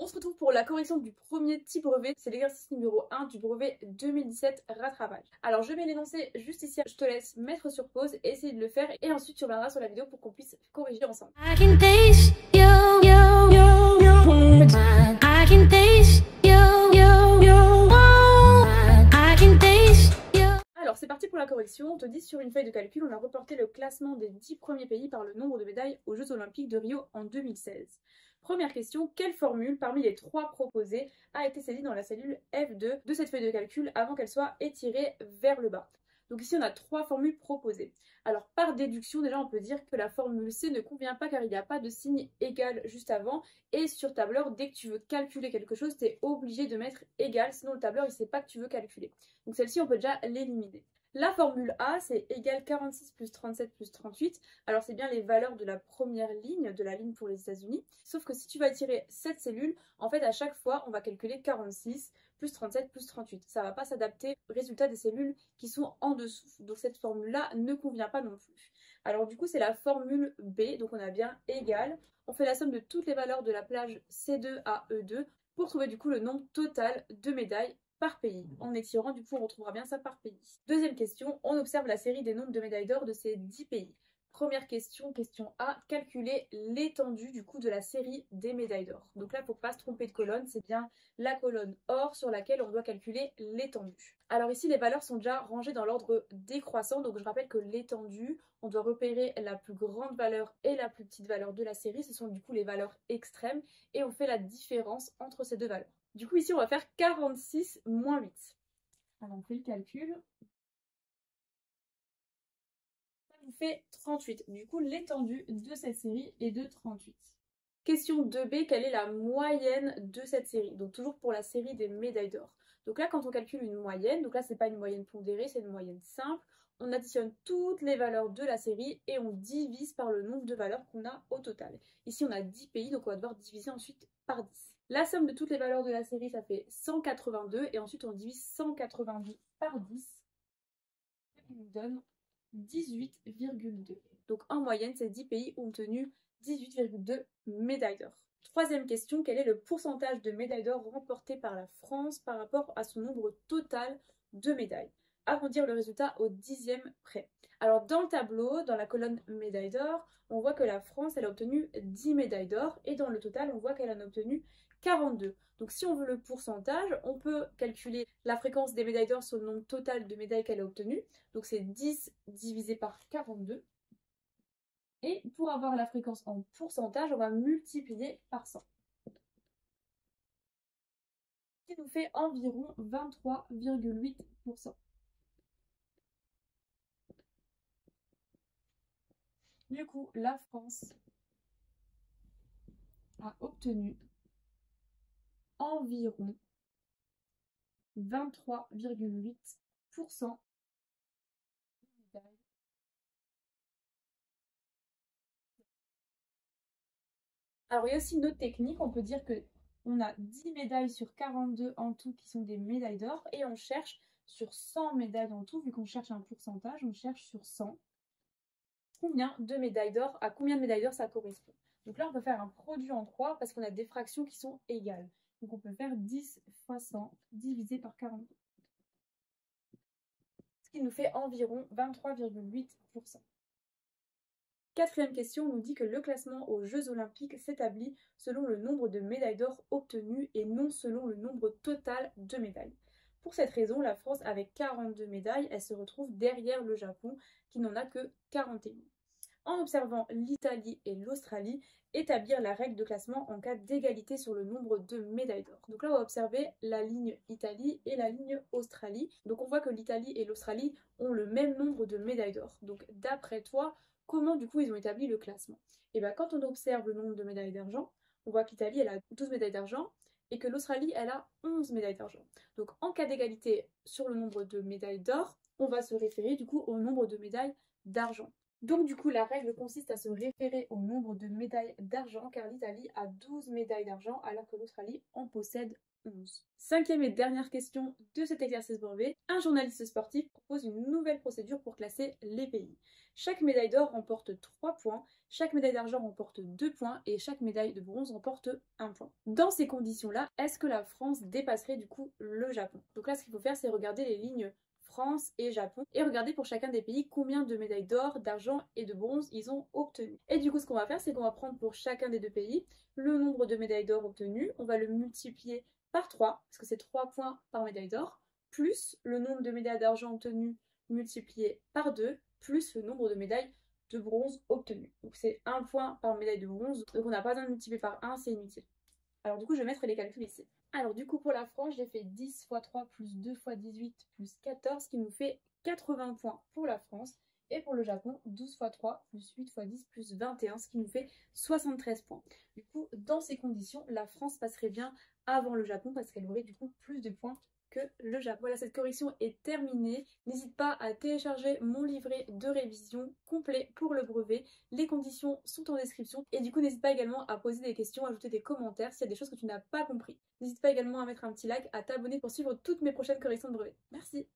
On se retrouve pour la correction du premier petit brevet, c'est l'exercice numéro 1 du brevet 2017 rattrapage. Alors je mets l'énoncé juste ici, je te laisse mettre sur pause, essayer de le faire et ensuite tu reviendras sur la vidéo pour qu'on puisse corriger ensemble. Alors c'est parti pour la correction, on te dit sur une feuille de calcul, on a reporté le classement des 10 premiers pays par le nombre de médailles aux Jeux Olympiques de Rio en 2016. Première question, quelle formule parmi les 3 proposées a été saisie dans la cellule F2 de cette feuille de calcul avant qu'elle soit étirée vers le bas? Donc ici on a 3 formules proposées. Alors par déduction déjà on peut dire que la formule C ne convient pas car il n'y a pas de signe égal juste avant et sur tableur dès que tu veux calculer quelque chose tu es obligé de mettre égal sinon le tableur il ne sait pas que tu veux calculer. Donc celle-ci on peut déjà l'éliminer. La formule A, c'est égal 46 plus 37 plus 38. Alors c'est bien les valeurs de la première ligne, de la ligne pour les États-Unis. Sauf que si tu vas tirer cette cellule, en fait à chaque fois, on va calculer 46 plus 37 plus 38. Ça ne va pas s'adapter au résultat des cellules qui sont en dessous. Donc cette formule-là ne convient pas non plus. Alors du coup, c'est la formule B. Donc on a bien égal. On fait la somme de toutes les valeurs de la plage C2 à E2 pour trouver du coup le nombre total de médailles par pays. En étirant, du coup, on retrouvera bien ça par pays. Deuxième question, on observe la série des nombres de médailles d'or de ces 10 pays. Première question, question A, calculer l'étendue du coup de la série des médailles d'or. Donc là, il ne faut pas se tromper de colonne, c'est bien la colonne or sur laquelle on doit calculer l'étendue. Alors ici, les valeurs sont déjà rangées dans l'ordre décroissant, donc je rappelle que l'étendue, on doit repérer la plus grande valeur et la plus petite valeur de la série, ce sont du coup les valeurs extrêmes, et on fait la différence entre ces deux valeurs. Du coup, ici, on va faire 46 moins 8. Alors, on fait le calcul. Ça nous fait 38. Du coup, l'étendue de cette série est de 38. Question 2B, quelle est la moyenne de cette série? Donc, toujours pour la série des médailles d'or. Donc là, quand on calcule une moyenne, donc là, c'est pas une moyenne pondérée, c'est une moyenne simple. On additionne toutes les valeurs de la série et on divise par le nombre de valeurs qu'on a au total. Ici, on a 10 pays, donc on va devoir diviser ensuite par 10. La somme de toutes les valeurs de la série, ça fait 182. Et ensuite, on divise 182 par 10. Ce qui nous donne 18,2. Donc en moyenne, ces 10 pays ont obtenu 18,2 médailles d'or. Troisième question, quel est le pourcentage de médailles d'or remportées par la France par rapport à son nombre total de médailles? Arrondir le résultat au 10e près. Alors dans le tableau, dans la colonne médailles d'or, on voit que la France elle a obtenu 10 médailles d'or et dans le total, on voit qu'elle en a obtenu 42. Donc si on veut le pourcentage, on peut calculer la fréquence des médailles d'or sur le nombre total de médailles qu'elle a obtenues. Donc c'est 10 divisé par 42. Et pour avoir la fréquence en pourcentage, on va multiplier par 100. Ce qui nous fait environ 23,8%. Du coup, la France a obtenu environ 23,8% de médailles. Alors, il y a aussi une autre technique, on peut dire que on a 10 médailles sur 42 en tout qui sont des médailles d'or et on cherche sur 100 médailles en tout, vu qu'on cherche un pourcentage, on cherche sur 100 combien de médailles d'or, à combien de médailles d'or ça correspond. Donc là, on peut faire un produit en croix parce qu'on a des fractions qui sont égales. Donc on peut faire 10 fois 100 divisé par 42. Ce qui nous fait environ 23,8%. Quatrième question nous dit que le classement aux Jeux Olympiques s'établit selon le nombre de médailles d'or obtenues et non selon le nombre total de médailles. Pour cette raison, la France, avec 42 médailles, elle se retrouve derrière le Japon, qui n'en a que 41. En observant l'Italie et l'Australie, établir la règle de classement en cas d'égalité sur le nombre de médailles d'or. Donc là, on va observer la ligne Italie et la ligne Australie. Donc on voit que l'Italie et l'Australie ont le même nombre de médailles d'or. Donc d'après toi, comment du coup ils ont établi le classement? Et bien quand on observe le nombre de médailles d'argent, on voit que l'Italie elle a 12 médailles d'argent et que l'Australie elle a 11 médailles d'argent. Donc en cas d'égalité sur le nombre de médailles d'or, on va se référer du coup au nombre de médailles d'argent. Donc du coup, la règle consiste à se référer au nombre de médailles d'argent, car l'Italie a 12 médailles d'argent, alors que l'Australie en possède 11. Cinquième et dernière question de cet exercice brevet. Un journaliste sportif propose une nouvelle procédure pour classer les pays. Chaque médaille d'or remporte 3 points, chaque médaille d'argent remporte 2 points et chaque médaille de bronze remporte 1 point. Dans ces conditions-là, est-ce que la France dépasserait du coup le Japon? Donc là, ce qu'il faut faire, c'est regarder les lignes France et Japon, et regarder pour chacun des pays combien de médailles d'or, d'argent et de bronze ils ont obtenu. Et du coup, ce qu'on va faire, c'est qu'on va prendre pour chacun des deux pays le nombre de médailles d'or obtenues, on va le multiplier par 3, parce que c'est 3 points par médaille d'or, plus le nombre de médailles d'argent obtenues multiplié par 2, plus le nombre de médailles de bronze obtenues. Donc c'est 1 point par médaille de bronze, donc on n'a pas besoin de multiplier par 1, c'est inutile. Alors du coup, je vais mettre les calculs ici. Alors du coup, pour la France, j'ai fait 10 x 3 plus 2 x 18 plus 14, ce qui nous fait 80 points pour la France. Et pour le Japon, 12 x 3 plus 8 x 10 plus 21, ce qui nous fait 73 points. Du coup, dans ces conditions, la France passerait bien avant le Japon parce qu'elle aurait du coup plus de points que le Japon. Voilà, cette correction est terminée. N'hésite pas à télécharger mon livret de révision complet pour le brevet. Les conditions sont en description. Et du coup, n'hésite pas également à poser des questions, à ajouter des commentaires s'il y a des choses que tu n'as pas compris. N'hésite pas également à mettre un petit like, à t'abonner pour suivre toutes mes prochaines corrections de brevet. Merci!